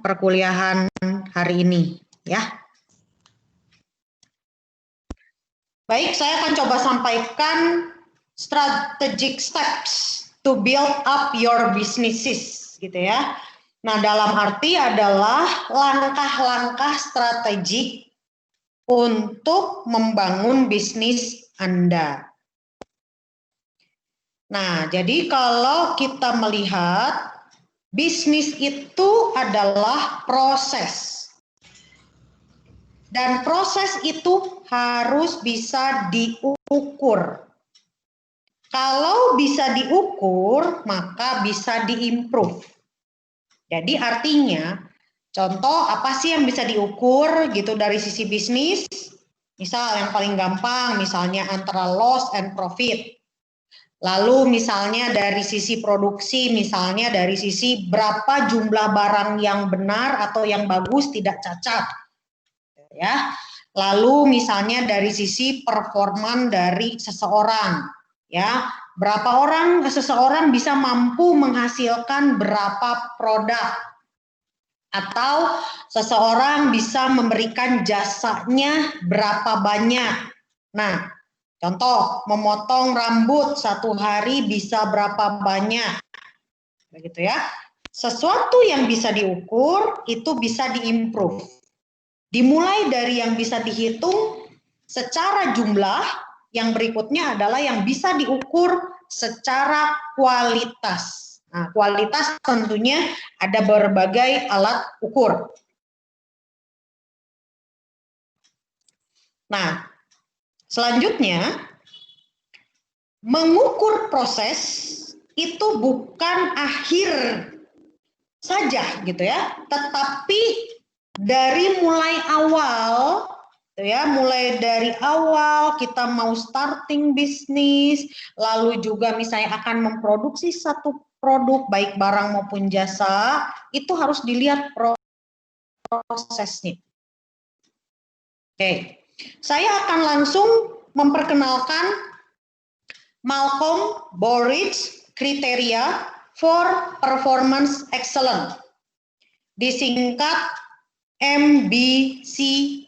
perkuliahan hari ini, ya. Baik, saya akan coba sampaikan strategic steps to build up your businesses, gitu ya. Nah, dalam arti adalah langkah-langkah strategik untuk membangun bisnis Anda. Nah, jadi kalau kita melihat bisnis itu adalah proses. Dan proses itu harus bisa diukur. Kalau bisa diukur, maka bisa diimprove. Jadi artinya, contoh apa sih yang bisa diukur gitu dari sisi bisnis? Misal yang paling gampang, misalnya antara loss and profit. Lalu misalnya dari sisi produksi, misalnya dari sisi berapa jumlah barang yang benar atau yang bagus tidak cacat. Ya, lalu misalnya dari sisi performan dari seseorang, ya, berapa orang seseorang bisa mampu menghasilkan berapa produk, atau seseorang bisa memberikan jasanya berapa banyak. Nah, contoh memotong rambut satu hari bisa berapa banyak, begitu ya. Sesuatu yang bisa diukur itu bisa diimprove. Dimulai dari yang bisa dihitung secara jumlah, yang berikutnya adalah yang bisa diukur secara kualitas. Nah, kualitas tentunya ada berbagai alat ukur. Nah, selanjutnya, mengukur proses itu bukan akhir saja gitu ya, tetapi dari mulai awal, ya, mulai dari awal kita mau starting bisnis, lalu juga misalnya akan memproduksi satu produk baik barang maupun jasa, itu harus dilihat prosesnya. Oke, saya akan langsung memperkenalkan Malcolm Baldrige Criteria for Performance Excellence, disingkat MBCFPE,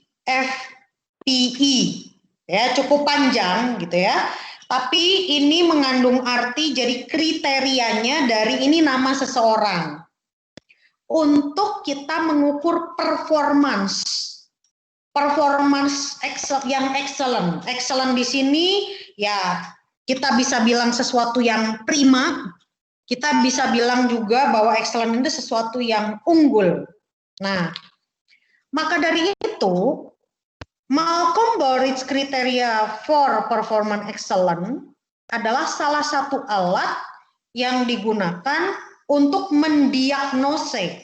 ya, cukup panjang gitu ya. Tapi ini mengandung arti, jadi kriterianya dari ini nama seseorang untuk kita mengukur performance yang excellent. Excellent di sini ya kita bisa bilang sesuatu yang prima, kita bisa bilang juga bahwa excellent itu sesuatu yang unggul. Nah, maka dari itu, Malcolm Baldrige Criteria for Performance Excellence adalah salah satu alat yang digunakan untuk mendiagnose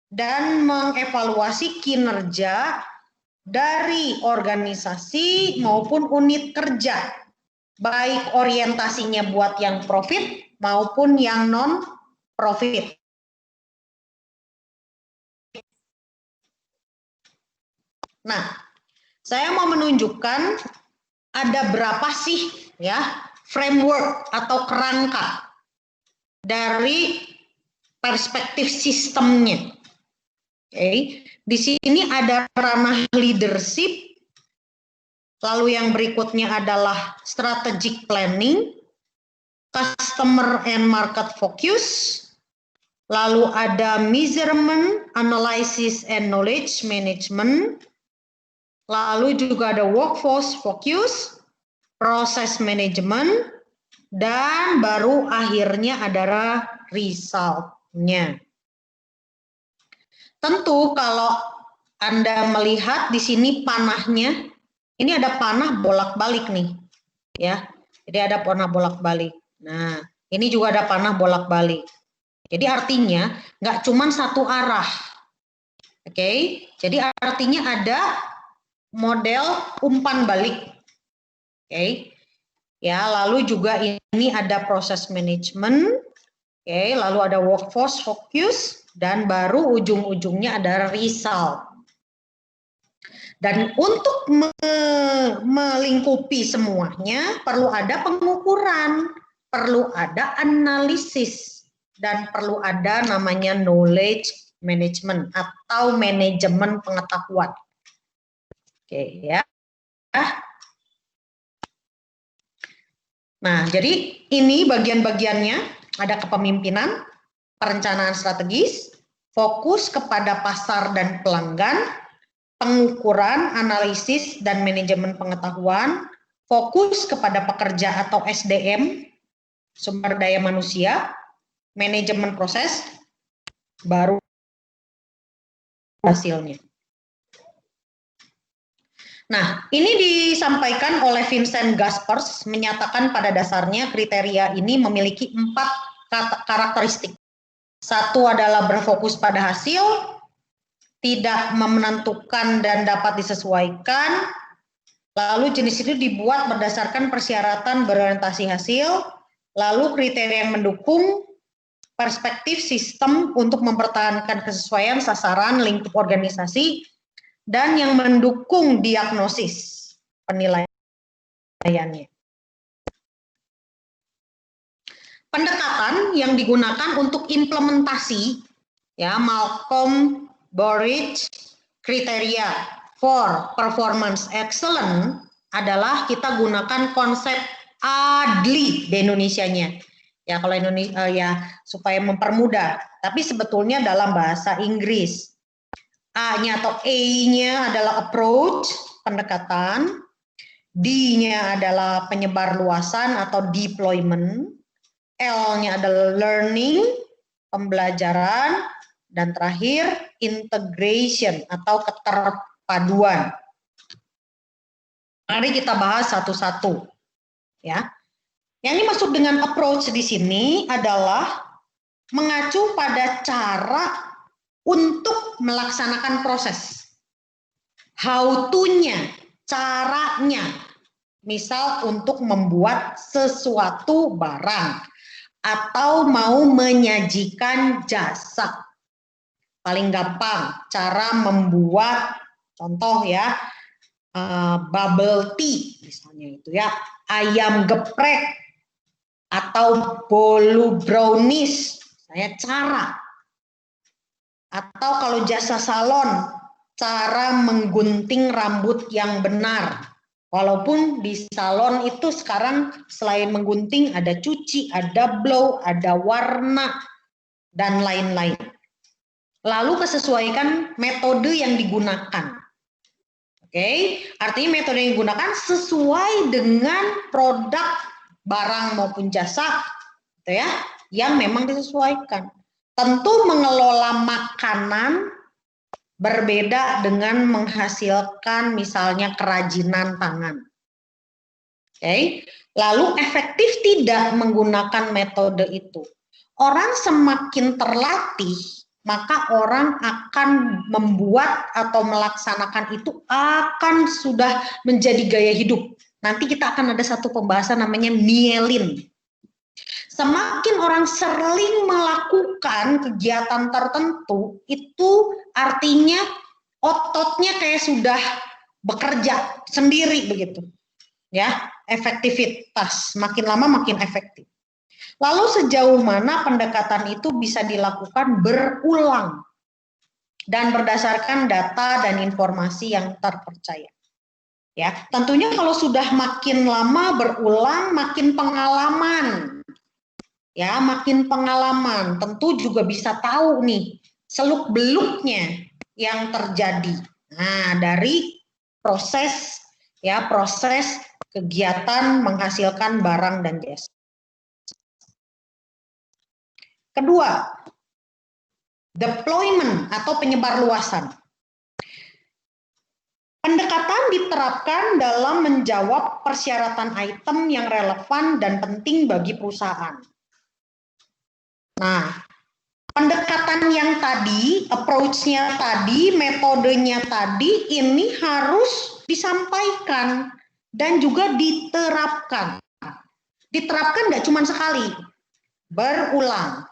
dan mengevaluasi kinerja dari organisasi maupun unit kerja, baik orientasinya buat yang profit maupun yang non-profit. Nah, saya mau menunjukkan ada berapa sih ya framework atau kerangka dari perspektif sistemnya. Oke, di sini ada ranah leadership, lalu yang berikutnya adalah strategic planning, customer and market focus, lalu ada measurement, analysis and knowledge management, lalu juga ada workforce focus, proses management, dan baru akhirnya adalah result-nya. Tentu kalau Anda melihat di sini panahnya, ini ada panah bolak-balik nih, ya. Jadi ada panah bolak-balik. Nah, ini juga ada panah bolak-balik. Jadi artinya nggak cuma satu arah. Oke, jadi artinya ada model umpan balik. Oke. Ya, lalu juga ini ada proses manajemen. Oke, lalu ada workforce focus dan baru ujung-ujungnya ada result. Dan untuk melingkupi semuanya perlu ada pengukuran, perlu ada analisis, dan perlu ada namanya knowledge management atau manajemen pengetahuan. Oke ya. Nah, jadi ini bagian-bagiannya, ada kepemimpinan, perencanaan strategis, fokus kepada pasar dan pelanggan, pengukuran, analisis, dan manajemen pengetahuan, fokus kepada pekerja atau SDM, sumber daya manusia, manajemen proses, baru hasilnya. Nah, ini disampaikan oleh Vincent Gaspers, menyatakan pada dasarnya kriteria ini memiliki 4 karakteristik. Satu adalah berfokus pada hasil, tidak menentukan dan dapat disesuaikan, lalu jenis itu dibuat berdasarkan persyaratan berorientasi hasil, lalu kriteria yang mendukung perspektif sistem untuk mempertahankan kesesuaian sasaran lingkup organisasi, dan yang mendukung diagnosis penilaiannya. Pendekatan yang digunakan untuk implementasi, ya, Malcolm Burridge kriteria for performance excellence adalah kita gunakan konsep ADLI di Indonesianya. Ya, kalau Indonesia ya supaya mempermudah, tapi sebetulnya dalam bahasa Inggris. A-nya atau A-nya adalah approach, pendekatan. D-nya adalah penyebar luasan atau deployment. L-nya adalah learning, pembelajaran. Dan terakhir, integration atau keterpaduan. Mari kita bahas satu-satu. Ya. Yang dimaksud dengan approach di sini adalah mengacu pada cara untuk melaksanakan proses. How to-nya, caranya. Misal untuk membuat sesuatu barang atau mau menyajikan jasa. Paling gampang cara membuat, contoh ya, bubble tea misalnya itu ya, ayam geprek atau bolu brownies, saya cara. Atau kalau jasa salon, cara menggunting rambut yang benar. Walaupun di salon itu sekarang selain menggunting ada cuci, ada blow, ada warna, dan lain-lain. Lalu kesesuaikan metode yang digunakan. Oke, artinya metode yang digunakan sesuai dengan produk, barang maupun jasa, gitu ya, yang memang disesuaikan. Tentu mengelola makanan berbeda dengan menghasilkan misalnya kerajinan tangan. Oke, lalu efektif tidak menggunakan metode itu. Orang semakin terlatih, maka orang akan membuat atau melaksanakan itu akan sudah menjadi gaya hidup. Nanti kita akan ada satu pembahasan namanya myelin. Semakin orang sering melakukan kegiatan tertentu, itu artinya ototnya kayak sudah bekerja sendiri begitu. Ya, efektivitas makin lama makin efektif. Lalu sejauh mana pendekatan itu bisa dilakukan berulang dan berdasarkan data dan informasi yang terpercaya. Ya, tentunya kalau sudah makin lama berulang, makin pengalaman. Ya, makin pengalaman, tentu juga bisa tahu nih seluk-beluknya yang terjadi. Nah, dari proses ya, proses kegiatan menghasilkan barang dan jasa. Kedua, deployment atau penyebarluasan. Pendekatan diterapkan dalam menjawab persyaratan item yang relevan dan penting bagi perusahaan. Nah, pendekatan yang tadi, approach-nya tadi, metodenya tadi, ini harus disampaikan dan juga diterapkan. Diterapkan nggak cuma sekali, berulang.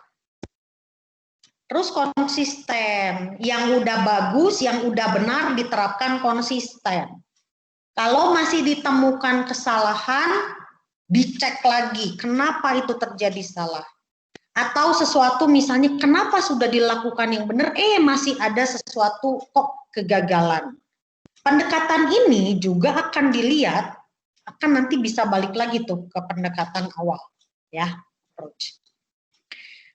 Terus konsisten, yang udah bagus, yang udah benar diterapkan konsisten. Kalau masih ditemukan kesalahan, dicek lagi, kenapa itu terjadi salah. Atau sesuatu misalnya kenapa sudah dilakukan yang benar, masih ada sesuatu kok kegagalan. Pendekatan ini juga akan dilihat, akan nanti bisa balik lagi tuh ke pendekatan awal, ya, approach.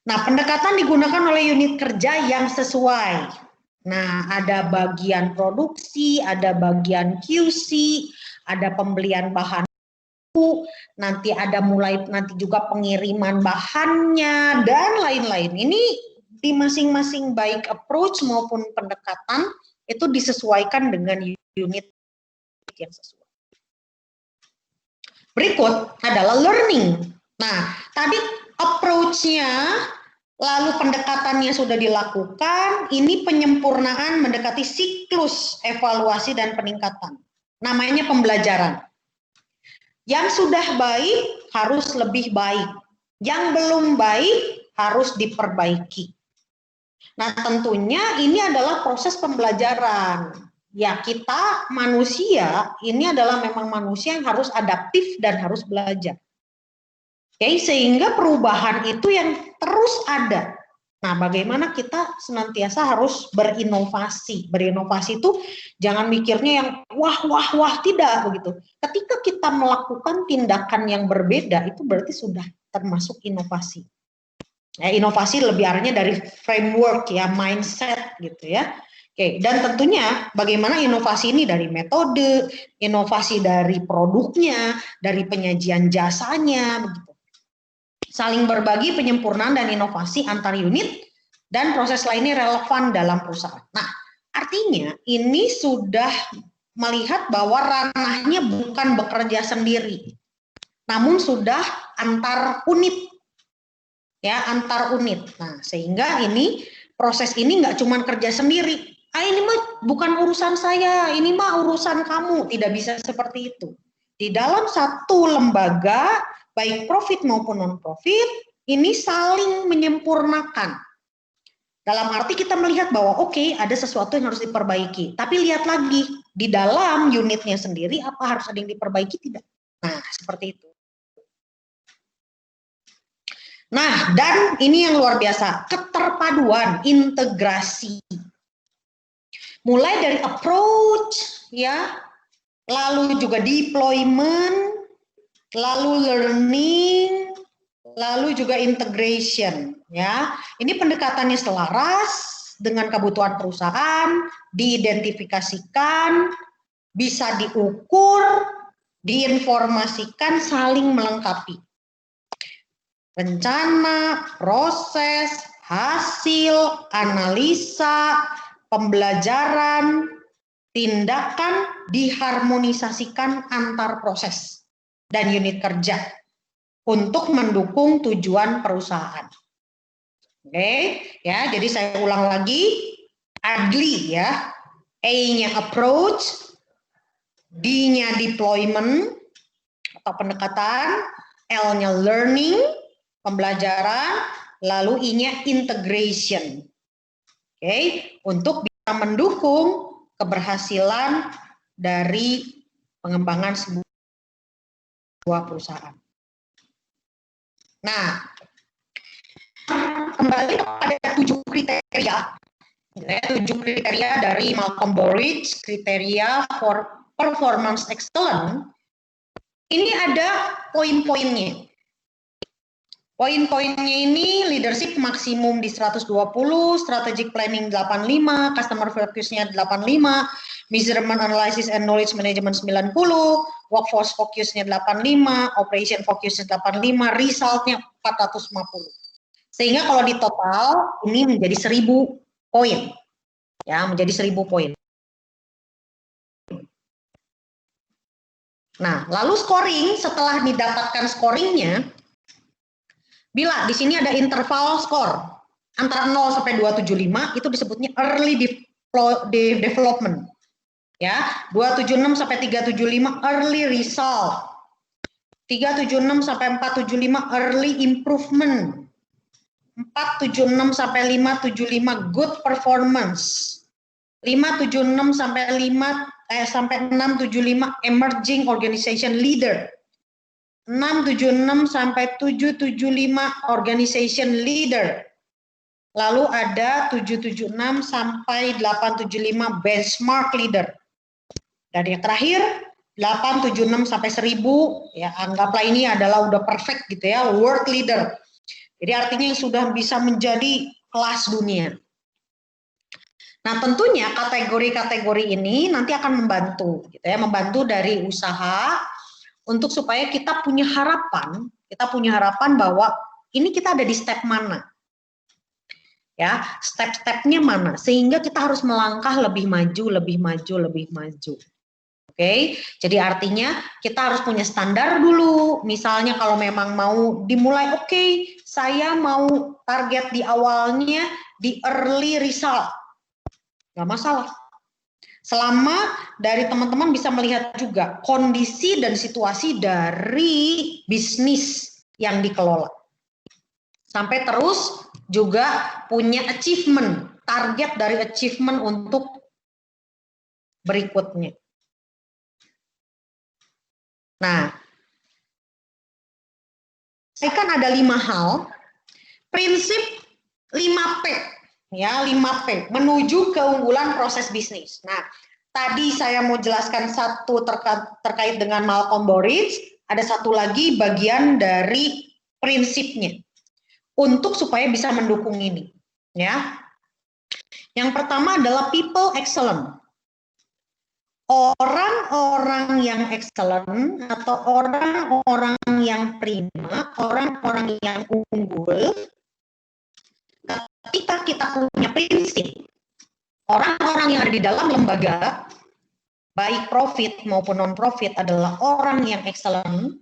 Nah, pendekatan digunakan oleh unit kerja yang sesuai. Nah, ada bagian produksi, ada bagian QC, ada pembelian bahan, nanti ada nanti juga pengiriman bahannya dan lain-lain. Ini di masing-masing baik approach maupun pendekatan itu disesuaikan dengan unit yang sesuai. Berikut adalah learning. Nah, tadi approach-nya lalu pendekatannya sudah dilakukan, ini penyempurnaan mendekati siklus evaluasi dan peningkatan. Namanya pembelajaran. Yang sudah baik harus lebih baik. Yang belum baik harus diperbaiki. Nah, tentunya ini adalah proses pembelajaran. Ya, kita manusia ini adalah memang manusia yang harus adaptif dan harus belajar. Oke, sehingga perubahan itu yang terus ada. Nah, bagaimana kita senantiasa harus berinovasi. Berinovasi itu jangan mikirnya yang wah, tidak begitu. Ketika kita melakukan tindakan yang berbeda, itu berarti sudah termasuk inovasi. Ya, inovasi lebih artinya dari framework ya, mindset gitu ya. Oke, dan tentunya bagaimana inovasi ini dari metode, inovasi dari produknya, dari penyajian jasanya, begitu. Saling berbagi, penyempurnaan dan inovasi antar unit dan proses lainnya relevan dalam perusahaan. Nah, artinya ini sudah melihat bahwa ranahnya bukan bekerja sendiri, namun sudah antar unit, ya, antar unit. Nah, sehingga ini proses ini nggak cuma kerja sendiri. Ini mah bukan urusan saya, ini mah urusan kamu. Tidak bisa seperti itu. Di dalam satu lembaga, baik profit maupun non-profit, ini saling menyempurnakan. Dalam arti kita melihat bahwa oke, ada sesuatu yang harus diperbaiki. Tapi lihat lagi, di dalam unitnya sendiri, apa harus ada yang diperbaiki? Tidak. Nah, seperti itu. Nah, dan ini yang luar biasa, keterpaduan, integrasi. Mulai dari approach, ya, lalu juga deployment, lalu learning, lalu juga integration, ya. Ini pendekatannya selaras dengan kebutuhan perusahaan, diidentifikasikan, bisa diukur, diinformasikan, saling melengkapi. Rencana, proses, hasil, analisa, pembelajaran, tindakan diharmonisasikan antar proses dan unit kerja untuk mendukung tujuan perusahaan. Oke, ya, jadi saya ulang lagi, ADLI ya, A-nya approach, D-nya deployment atau pendekatan, L-nya learning, pembelajaran, lalu I-nya integration. Oke, untuk bisa mendukung keberhasilan dari pengembangan sebuah perusahaan. Nah, kembali pada 7 kriteria, 7 kriteria dari Malcolm Borough, kriteria for performance excellence. Ini ada poin-poinnya. Poin-poinnya ini leadership maksimum di 120, strategic planning 85, customer focusnya 85, measurement analysis and knowledge management 90, workforce focusnya 85, operation focusnya 85, resultnya 450. Sehingga kalau di total ini menjadi 1000 poin. Ya, menjadi 1000 poin. Nah, lalu scoring, setelah didapatkan scoringnya, bila di sini ada interval skor antara 0 sampai 275 itu disebutnya early development. Ya, 276 sampai 375 early result. 376 sampai 475 early improvement. 476 sampai 575 good performance. 576 sampai 675 emerging organization leader. 676 sampai 775 organization leader. Lalu ada 776 sampai 875 benchmark leader. Dan yang terakhir 876 sampai 1000, ya anggaplah ini adalah udah perfect gitu ya, world leader. Jadi artinya yang sudah bisa menjadi kelas dunia. Nah tentunya kategori-kategori ini nanti akan membantu, gitu ya, membantu dari usaha untuk supaya kita punya harapan bahwa ini kita ada di step mana. Ya, step-stepnya mana sehingga kita harus melangkah lebih maju. Oke, jadi artinya kita harus punya standar dulu. Misalnya kalau memang mau dimulai, oke, saya mau target di awalnya di early result, nggak masalah. Selama dari teman-teman bisa melihat juga kondisi dan situasi dari bisnis yang dikelola. Sampai terus juga punya achievement, target dari achievement untuk berikutnya. Nah, saya kan ada 5 hal, prinsip 5P, ya 5P, menuju keunggulan proses bisnis. Nah, tadi saya mau jelaskan satu terkait dengan Malcolm Bordage, ada satu lagi bagian dari prinsipnya. Untuk supaya bisa mendukung ini, ya. Yang pertama adalah people excellent. Orang-orang yang excellent atau orang-orang yang prima, orang-orang yang unggul, ketika kita punya prinsip, orang-orang yang ada di dalam lembaga, baik profit maupun non-profit adalah orang yang excellent,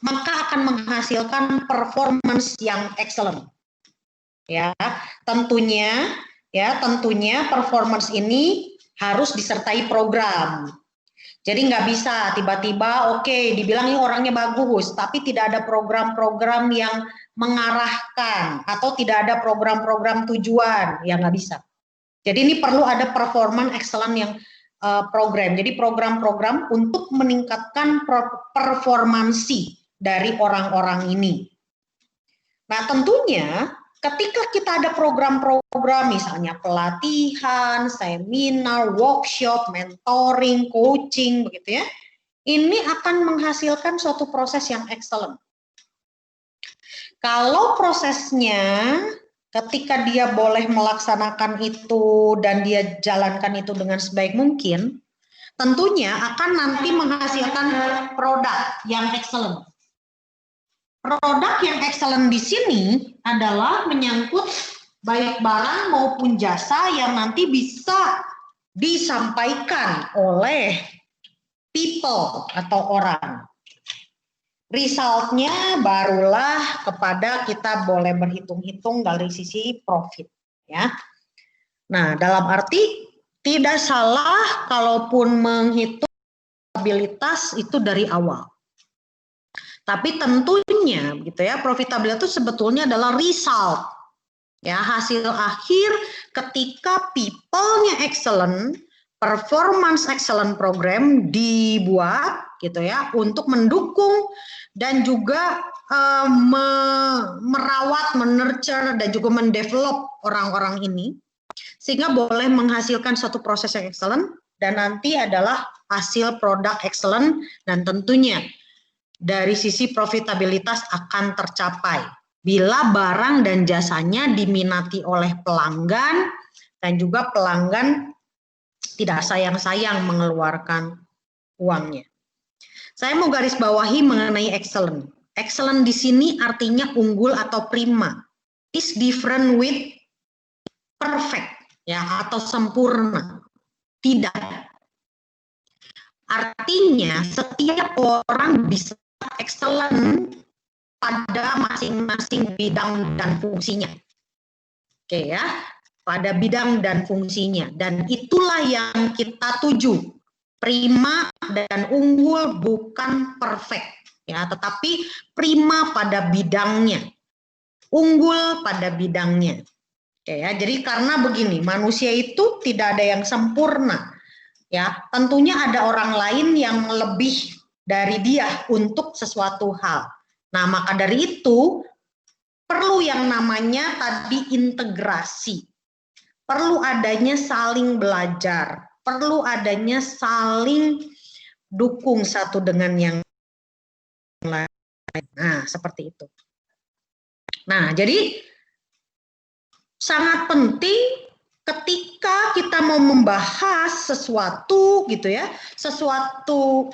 maka akan menghasilkan performance yang excellent. Ya, tentunya performance ini harus disertai program. Jadi nggak bisa tiba-tiba oke, dibilang ini orangnya bagus, tapi tidak ada program-program yang mengarahkan atau tidak ada program-program tujuan, ya nggak bisa. Jadi ini perlu ada performance excellent yang program. Jadi program-program untuk meningkatkan performansi dari orang-orang ini. Nah tentunya ketika kita ada program-program misalnya pelatihan, seminar, workshop, mentoring, coaching begitu ya, ini akan menghasilkan suatu proses yang excellent. Kalau prosesnya ketika dia boleh melaksanakan itu dan dia jalankan itu dengan sebaik mungkin, tentunya akan nanti menghasilkan produk yang excellent. Produk yang excellent di sini adalah menyangkut baik barang maupun jasa yang nanti bisa disampaikan oleh people atau orang. Resultnya barulah kepada kita boleh berhitung-hitung dari sisi profit, ya. Nah, dalam arti tidak salah kalaupun menghitung profitabilitas itu dari awal. Tapi tentunya gitu ya, profitabilitas itu sebetulnya adalah result. Ya, hasil akhir ketika people-nya excellent, performance excellent program dibuat gitu ya untuk mendukung dan juga merawat, menurture dan juga mendevelop orang-orang ini sehingga boleh menghasilkan satu proses yang excellent dan nanti adalah hasil produk excellent dan tentunya dari sisi profitabilitas akan tercapai bila barang dan jasanya diminati oleh pelanggan dan juga pelanggan tidak sayang-sayang mengeluarkan uangnya. Saya mau garis bawahi mengenai excellent. Excellent di sini artinya unggul atau prima. Is different with perfect, ya, atau sempurna. Tidak. Artinya setiap orang bisa excellent pada masing-masing bidang dan fungsinya. Oke ya, pada bidang dan fungsinya. Dan itulah yang kita tuju. Prima dan unggul bukan perfect, ya, tetapi prima pada bidangnya. Unggul pada bidangnya. Oke ya, jadi karena begini, manusia itu tidak ada yang sempurna. Ya, tentunya ada orang lain yang lebih dari dia untuk sesuatu hal. Nah, maka dari itu perlu yang namanya tadi integrasi. Perlu adanya saling belajar, perlu adanya saling dukung satu dengan yang lain. Nah, seperti itu. Nah, jadi sangat penting ketika kita mau membahas sesuatu gitu ya, sesuatu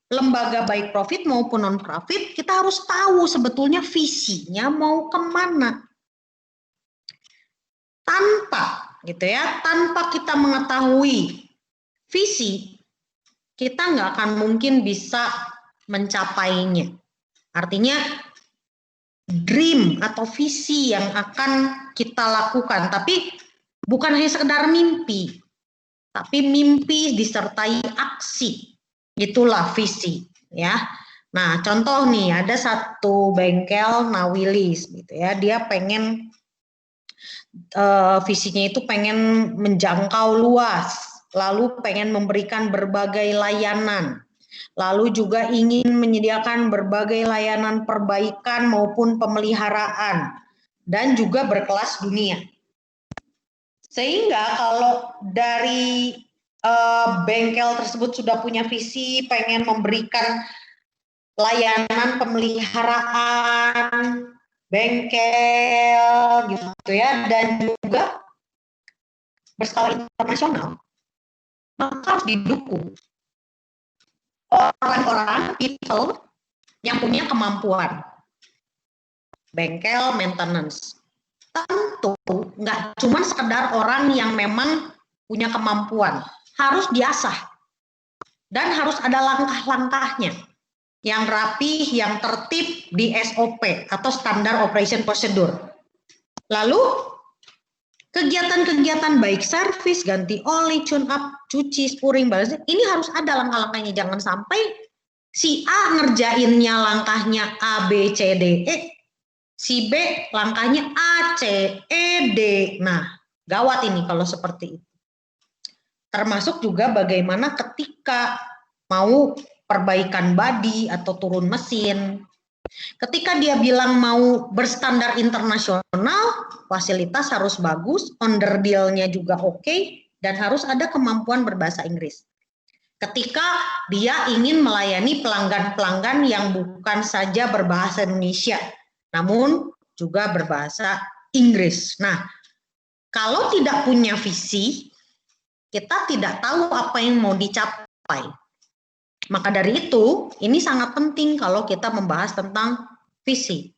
lembaga baik profit maupun non profit, kita harus tahu sebetulnya visinya mau kemana. Tanpa gitu ya, tanpa kita mengetahui visi, kita nggak akan mungkin bisa mencapainya. Artinya dream atau visi yang akan kita lakukan, tapi bukan hanya sekedar mimpi, tapi mimpi disertai aksi. Itulah visi, ya. Nah, contoh nih, ada satu bengkel Nawilis, gitu ya. Dia pengen visinya itu pengen menjangkau luas, lalu pengen memberikan berbagai layanan, lalu juga ingin menyediakan berbagai layanan perbaikan maupun pemeliharaan, dan juga berkelas dunia. Sehingga kalau dari bengkel tersebut sudah punya visi, pengen memberikan layanan pemeliharaan bengkel gitu ya, dan juga berskala internasional, maka harus didukung orang-orang, people yang punya kemampuan bengkel maintenance. Tentu nggak cuma sekedar orang yang memang punya kemampuan, harus diasah dan harus ada langkah-langkahnya yang rapih, yang tertib di SOP atau Standard Operation Procedure. Lalu kegiatan-kegiatan baik servis, ganti oli, tune up, cuci, spuring, balas, ini harus ada langkah-langkahnya. Jangan sampai si A ngerjainnya langkahnya A, B, C, D, E, si B langkahnya A, C, E, D. Nah, gawat ini kalau seperti itu. Termasuk juga bagaimana ketika mau perbaikan bodi atau turun mesin. Ketika dia bilang mau berstandar internasional, fasilitas harus bagus, onderdilnya juga oke, dan harus ada kemampuan berbahasa Inggris. Ketika dia ingin melayani pelanggan-pelanggan yang bukan saja berbahasa Indonesia, namun juga berbahasa Inggris. Nah, kalau tidak punya visi, kita tidak tahu apa yang mau dicapai. Maka dari itu, ini sangat penting kalau kita membahas tentang visi.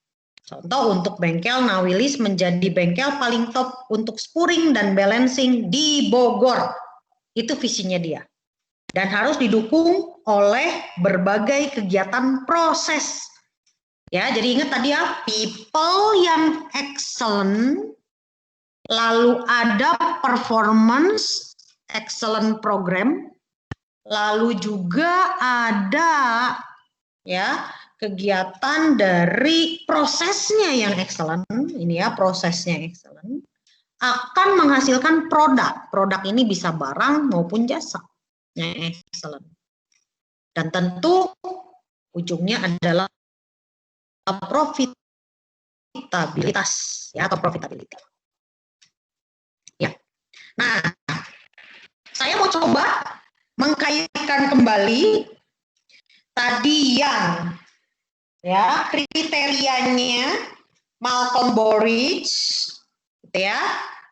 Contoh untuk bengkel Nawilis menjadi bengkel paling top untuk spuring dan balancing di Bogor. Itu visinya dia. Dan harus didukung oleh berbagai kegiatan proses. Ya, jadi ingat tadi ya, people yang excellent, lalu ada performance excellent program, lalu juga ada ya kegiatan dari prosesnya yang excellent, ini ya prosesnya excellent, akan menghasilkan produk. Produk ini bisa barang maupun jasa yang excellent. Dan tentu ujungnya adalah profitabilitas ya, atau profitability. Ya. Nah, saya mau coba mengkaitkan kembali tadi yang ya kriterianya Malcolm Bordage gitu ya,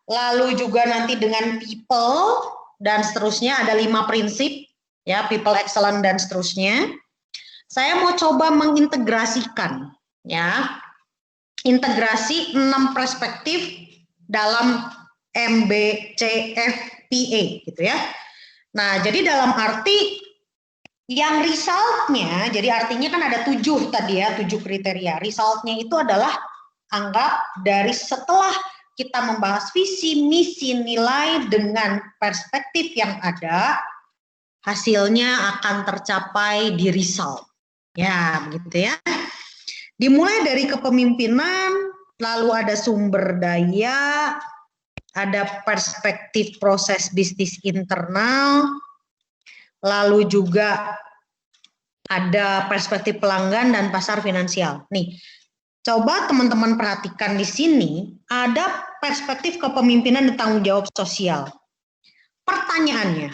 lalu juga nanti dengan people dan seterusnya, ada 5 prinsip ya, people excellent dan seterusnya. Saya mau coba mengintegrasikan ya, integrasi 6 perspektif dalam MBCFPA gitu ya. Nah, jadi dalam arti yang resultnya, jadi artinya kan ada 7 tadi ya, 7 kriteria. Resultnya itu adalah anggap dari setelah kita membahas visi, misi, nilai dengan perspektif yang ada, hasilnya akan tercapai di result. Ya, begitu ya. Dimulai dari kepemimpinan, lalu ada sumber daya, ada perspektif proses bisnis internal, lalu juga ada perspektif pelanggan dan pasar finansial. Nih, coba teman-teman perhatikan di sini ada perspektif kepemimpinan dan tanggung jawab sosial. Pertanyaannya,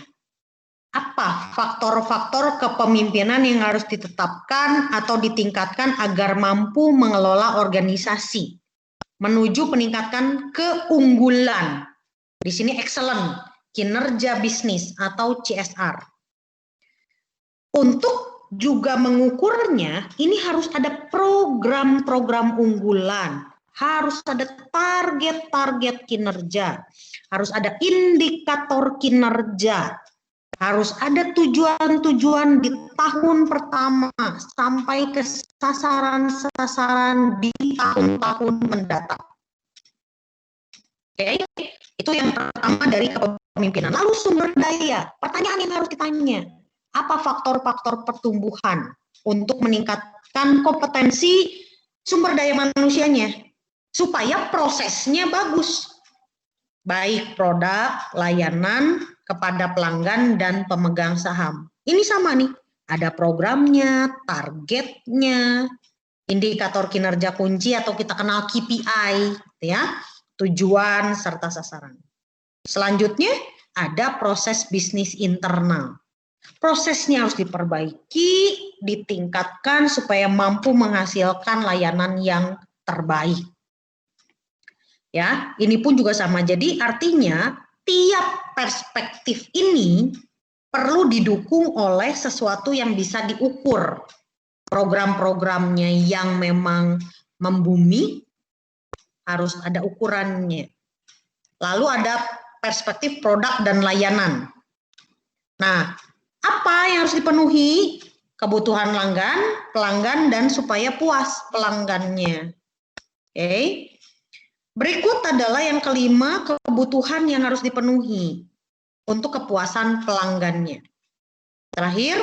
apa faktor-faktor kepemimpinan yang harus ditetapkan atau ditingkatkan agar mampu mengelola organisasi menuju peningkatan keunggulan? Di sini excellent, kinerja bisnis atau CSR. Untuk juga mengukurnya, ini harus ada program-program unggulan, harus ada target-target kinerja, harus ada indikator kinerja, harus ada tujuan-tujuan di tahun pertama sampai ke sasaran-sasaran di tahun-tahun mendatang. Oke, itu yang pertama dari kepemimpinan. Lalu sumber daya, pertanyaan yang harus ditanya, apa faktor-faktor pertumbuhan untuk meningkatkan kompetensi sumber daya manusianya supaya prosesnya bagus, baik produk, layanan kepada pelanggan dan pemegang saham. Ini sama nih, ada programnya, targetnya, indikator kinerja kunci atau kita kenal KPI, ya, tujuan serta sasaran. Selanjutnya ada proses bisnis internal. Prosesnya harus diperbaiki, ditingkatkan supaya mampu menghasilkan layanan yang terbaik. Ya, ini pun juga sama. Jadi artinya tiap perspektif ini perlu didukung oleh sesuatu yang bisa diukur. Program-programnya yang memang membumi harus ada ukurannya. Lalu ada perspektif produk dan layanan. Nah, apa yang harus dipenuhi? Kebutuhan pelanggan dan supaya puas pelanggannya. Oke. Berikut adalah yang kelima, kebutuhan yang harus dipenuhi untuk kepuasan pelanggannya. Terakhir,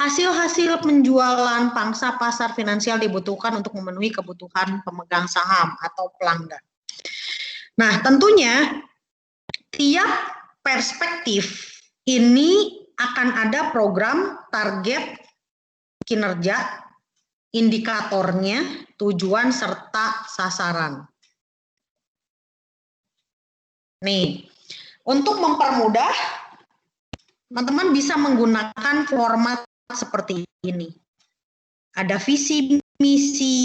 hasil-hasil penjualan pangsa pasar finansial dibutuhkan untuk memenuhi kebutuhan pemegang saham atau pelanggan. Nah, tentunya tiap perspektif ini akan ada program, target, kinerja, indikatornya, tujuan, serta sasaran. Nih, untuk mempermudah, teman-teman bisa menggunakan format seperti ini. Ada visi, misi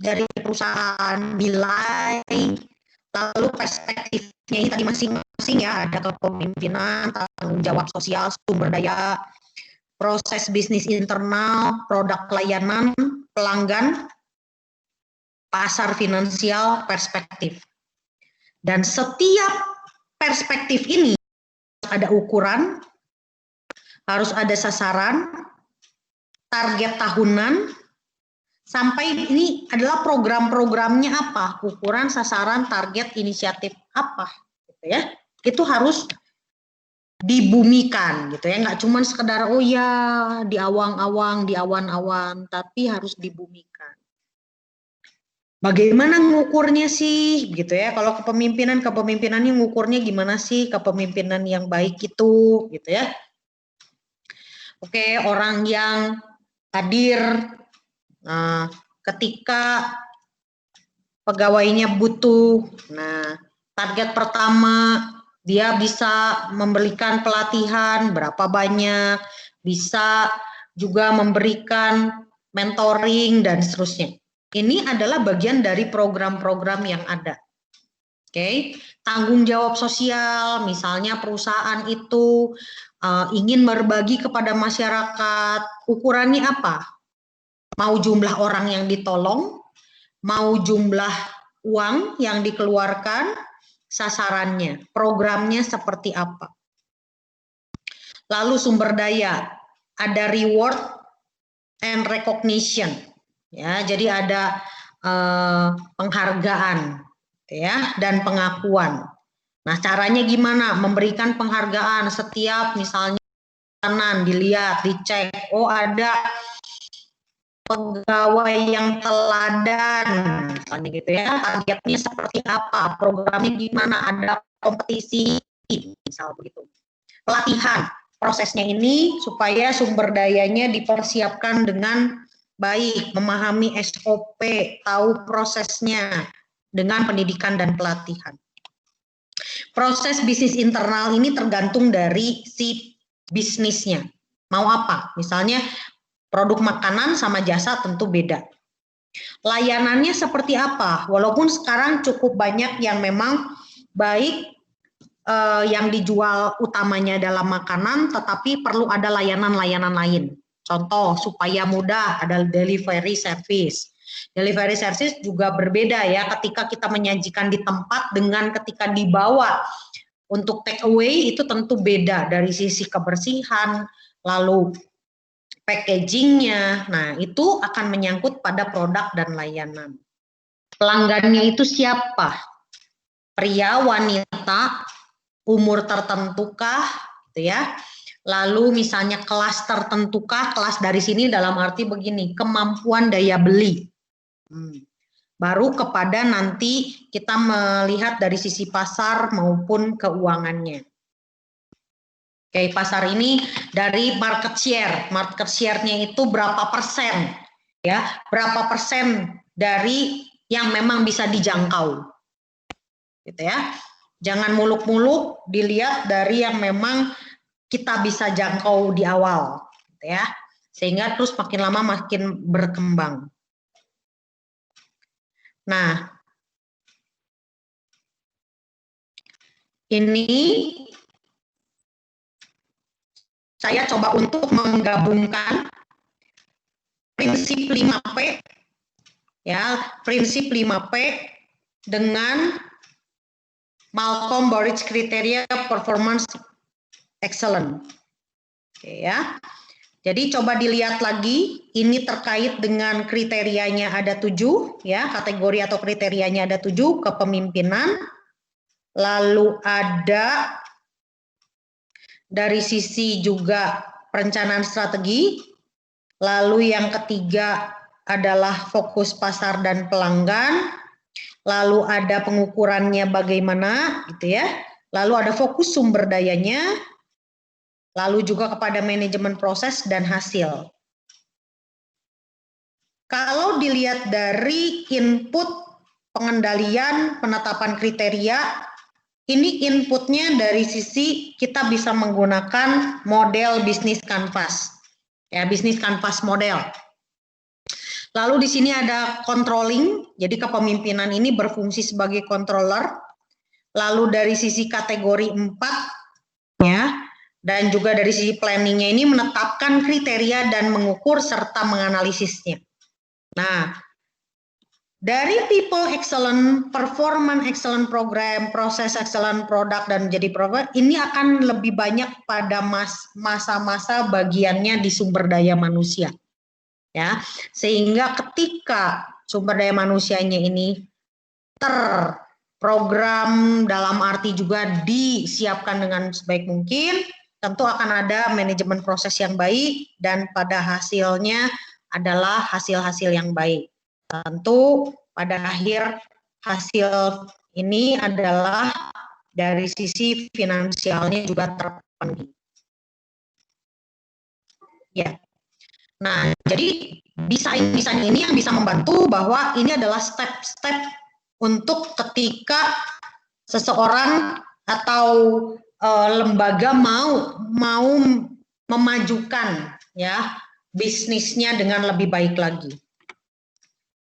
dari perusahaan, nilai, lalu perspektifnya ini tadi masing-masing ya, ada kepemimpinan, tanggung jawab sosial, sumber daya, proses bisnis internal, produk layanan, pelanggan, pasar finansial, perspektif. Dan setiap perspektif ini ada ukuran, harus ada sasaran, target tahunan, sampai ini adalah program-programnya apa, ukuran, sasaran, target, inisiatif apa, gitu ya. Itu harus dibumikan, gitu ya. Nggak cuma sekedar oh ya di awang-awang, di awan-awan, tapi harus dibumikan. Bagaimana ngukurnya sih, gitu ya? Kalau kepemimpinan ini ngukurnya gimana sih kepemimpinan yang baik itu, gitu ya? Oke, orang yang hadir, nah, ketika pegawainya butuh, nah target pertama dia bisa memberikan pelatihan berapa banyak, bisa juga memberikan mentoring dan seterusnya. Ini adalah bagian dari program-program yang ada. Oke, tanggung jawab sosial, misalnya perusahaan itu ingin berbagi kepada masyarakat, ukurannya apa? Mau jumlah orang yang ditolong, mau jumlah uang yang dikeluarkan, sasarannya, programnya seperti apa. Lalu sumber daya, ada reward and recognition. Ya, jadi ada penghargaan ya dan pengakuan. Nah, caranya gimana? Memberikan penghargaan setiap misalnya kanan dilihat, dicek, oh ada pegawai yang teladan, misalnya gitu ya, targetnya seperti apa, programnya gimana, ada kompetisi, misal begitu. Pelatihan, prosesnya ini supaya sumber dayanya dipersiapkan dengan baik, memahami SOP, tahu prosesnya dengan pendidikan dan pelatihan. Proses bisnis internal ini tergantung dari si bisnisnya. Mau apa? Misalnya produk makanan sama jasa tentu beda. Layanannya seperti apa? Walaupun sekarang cukup banyak yang memang baik yang dijual utamanya dalam makanan, tetapi perlu ada layanan-layanan lain. Contoh, supaya mudah ada delivery service. Delivery service juga berbeda ya ketika kita menyajikan di tempat dengan ketika dibawa. Untuk take away itu tentu beda dari sisi kebersihan, lalu packagingnya. Nah, itu akan menyangkut pada produk dan layanan. Pelanggannya itu siapa? Pria, wanita, umur tertentukah, gitu ya. Lalu misalnya kelas tertentukah, kelas dari sini dalam arti begini, kemampuan daya beli. Baru kepada nanti kita melihat dari sisi pasar maupun keuangannya. Oke, pasar ini dari market share. Market share-nya itu berapa persen? Ya, berapa persen dari yang memang bisa dijangkau. Gitu ya. Jangan muluk-muluk, dilihat dari yang memang kita bisa jangkau di awal, gitu ya. Sehingga terus makin lama makin berkembang. Nah, ini saya coba untuk menggabungkan prinsip 5P, ya, prinsip 5P dengan Malcolm Baric kriteria performance excellent. Oke ya. Jadi coba dilihat lagi, ini terkait dengan kriterianya ada 7 ya, kategori atau kriterianya ada 7, kepemimpinan. Lalu ada dari sisi juga perencanaan strategi. Lalu yang ketiga adalah fokus pasar dan pelanggan. Lalu ada pengukurannya bagaimana, gitu ya. Lalu ada fokus sumber dayanya, lalu juga kepada manajemen proses dan hasil. Kalau dilihat dari input pengendalian penetapan kriteria, ini inputnya dari sisi kita bisa menggunakan model bisnis kanvas, ya, bisnis kanvas model. Lalu di sini ada controlling, jadi kepemimpinan ini berfungsi sebagai controller. Lalu dari sisi kategori 4, ya, dan juga dari sisi planningnya ini menetapkan kriteria dan mengukur serta menganalisisnya. Nah, dari people excellent, performance excellent program, proses excellent product dan jadi program, ini akan lebih banyak pada masa-masa bagiannya di sumber daya manusia. Ya, sehingga ketika sumber daya manusianya ini terprogram dalam arti juga disiapkan dengan sebaik mungkin, tentu akan ada manajemen proses yang baik dan pada hasilnya adalah hasil-hasil yang baik. Tentu pada akhir hasil ini adalah dari sisi finansialnya juga terpenuhi. Ya. Nah, jadi desain ini yang bisa membantu bahwa ini adalah step-step untuk ketika seseorang atau lembaga mau memajukan ya bisnisnya dengan lebih baik lagi.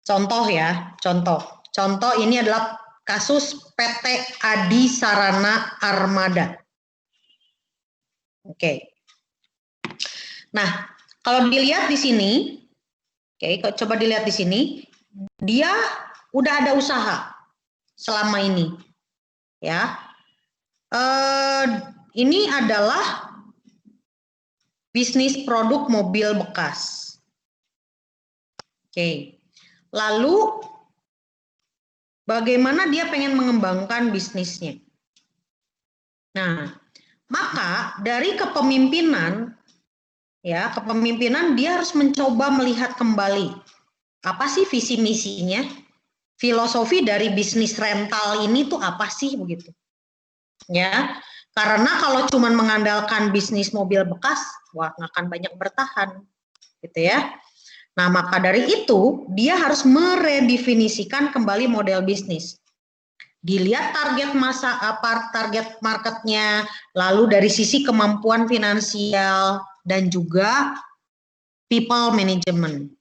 Contoh ya, contoh ini adalah kasus PT Adi Sarana Armada. Oke. Nah, kalau dilihat di sini, oke, coba dilihat di sini, dia udah ada usaha selama ini, ya. Ini adalah bisnis produk mobil bekas. Oke, lalu bagaimana dia pengen mengembangkan bisnisnya? Nah, maka dari kepemimpinan, ya, kepemimpinan dia harus mencoba melihat kembali apa sih visi misinya, filosofi dari bisnis rental ini tuh apa sih begitu, ya. Karena kalau cuma mengandalkan bisnis mobil bekas, wah nggak akan banyak bertahan, gitu ya. Nah, maka dari itu dia harus meredefinisikan kembali model bisnis. Dilihat target target marketnya, lalu dari sisi kemampuan finansial dan juga people management.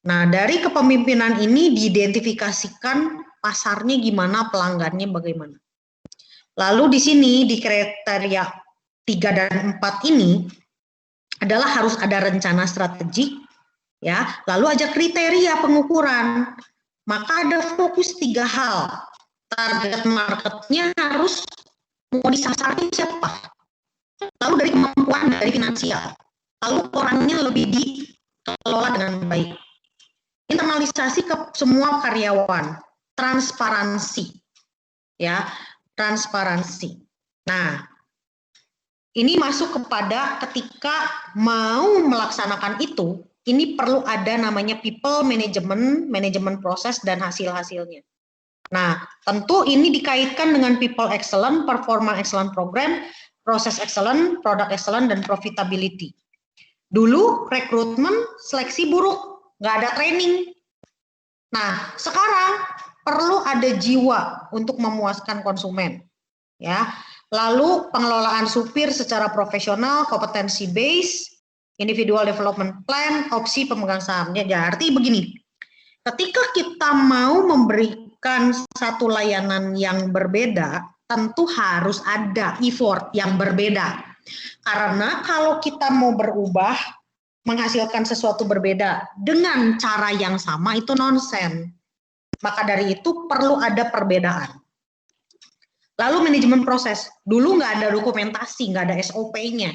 Nah, dari kepemimpinan ini diidentifikasikan pasarnya gimana, pelanggannya bagaimana. Lalu di sini di kriteria 3 dan 4 ini adalah harus ada rencana strategik, ya. Lalu ada kriteria pengukuran. Maka ada fokus 3 hal. Target marketnya harus mau disasarkan siapa. Lalu dari kemampuan dari finansial. Lalu orangnya lebih dikelola dengan baik. Internalisasi ke semua karyawan. Transparansi. Ya. Transparansi. Nah, ini masuk kepada ketika mau melaksanakan itu, ini perlu ada namanya people management, manajemen proses dan hasil-hasilnya. Nah, tentu ini dikaitkan dengan people excellent, performa excellent program, proses excellent, product excellent, dan profitability. Dulu rekrutmen seleksi buruk, nggak ada training. Nah, sekarang perlu ada jiwa untuk memuaskan konsumen, ya. Lalu pengelolaan supir secara profesional, kompetensi base, individual development plan, opsi pemegang sahamnya. Ya, arti begini, ketika kita mau memberikan satu layanan yang berbeda, tentu harus ada effort yang berbeda. Karena kalau kita mau berubah, menghasilkan sesuatu berbeda dengan cara yang sama, itu nonsen. Maka dari itu perlu ada perbedaan. Lalu manajemen proses. Dulu nggak ada dokumentasi, nggak ada SOP-nya.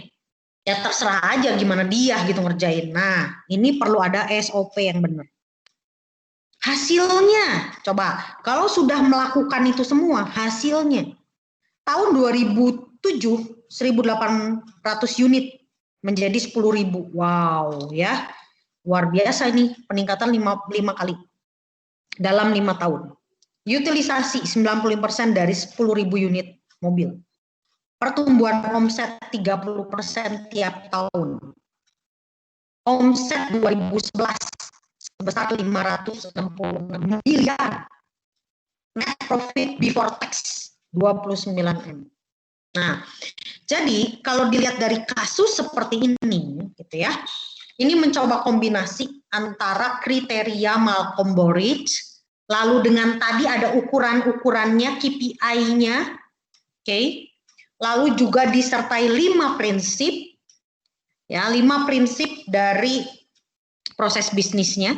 Ya terserah aja gimana dia gitu ngerjain. Nah, ini perlu ada SOP yang benar. Hasilnya, coba. Kalau sudah melakukan itu semua, hasilnya. Tahun 2007, 1.800 unit menjadi 10.000. Wow, ya. Luar biasa ini, peningkatan 5 kali dalam 5 tahun. Utilisasi 90% dari 10.000 unit mobil. Pertumbuhan omset 30% tiap tahun. Omset 2011 sebesar 566 miliar. Net profit before tax 29 M. Nah, jadi kalau dilihat dari kasus seperti ini, gitu ya, ini mencoba kombinasi antara kriteria Malcolm Bordage, lalu dengan tadi ada ukuran-ukurannya, KPI-nya, oke, lalu juga disertai 5 prinsip, ya, 5 prinsip dari proses bisnisnya,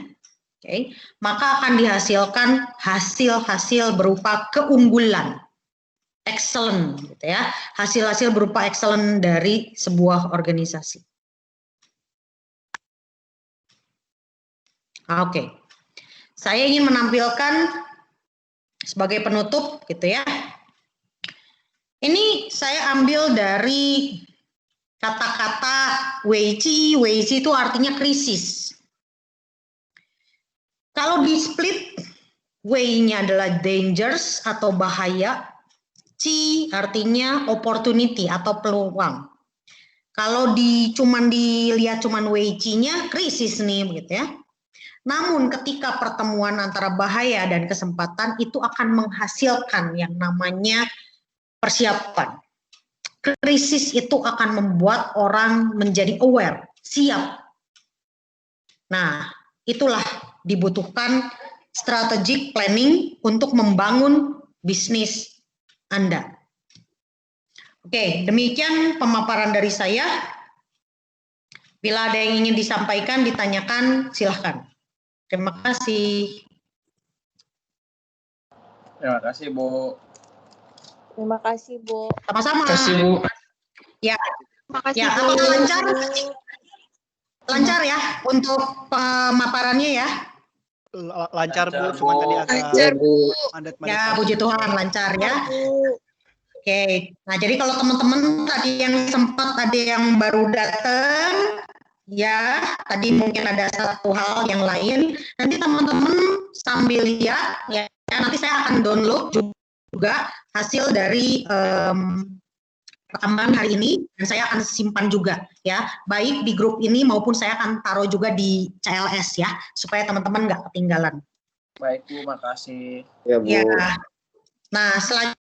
oke, maka akan dihasilkan hasil-hasil berupa keunggulan, excellent, gitu ya, hasil-hasil berupa excellent dari sebuah organisasi. Oke, saya ingin menampilkan sebagai penutup, gitu ya. Ini saya ambil dari kata-kata Weiqi. Weiqi itu artinya krisis. Kalau di split, Wei-nya adalah dangers atau bahaya, Qi artinya opportunity atau peluang. Kalau dilihat cuman Weiqi-nya krisis nih, begitu ya. Namun ketika pertemuan antara bahaya dan kesempatan itu akan menghasilkan yang namanya persiapan. Krisis itu akan membuat orang menjadi aware, siap. Nah, itulah dibutuhkan strategic planning untuk membangun bisnis Anda. Oke, demikian pemaparan dari saya. Bila ada yang ingin disampaikan, ditanyakan, silahkan. Terima kasih. Terima kasih, Bu. Terima kasih, Bu. Sama-sama. Terima kasih, Bu. Ya, Terima kasih, ya, Bu. apakah lancar? Lancar ya untuk pemaparannya ya? Lancar, Bu, cuma tadi agak Lancar, Bu. mandat-mandat. Ya, puji Tuhan lancar ya. Bu. Oke, nah jadi kalau teman-teman tadi yang sempat ada yang baru datang, ya tadi mungkin ada satu hal yang lain, nanti teman-teman sambil lihat ya, nanti saya akan download juga hasil dari rekaman hari ini dan saya akan simpan juga ya, baik di grup ini maupun saya akan taruh juga di CLS ya, supaya teman-teman nggak ketinggalan. Baik Bu, makasih. Ya Bu. Ya. Nah, selanjutnya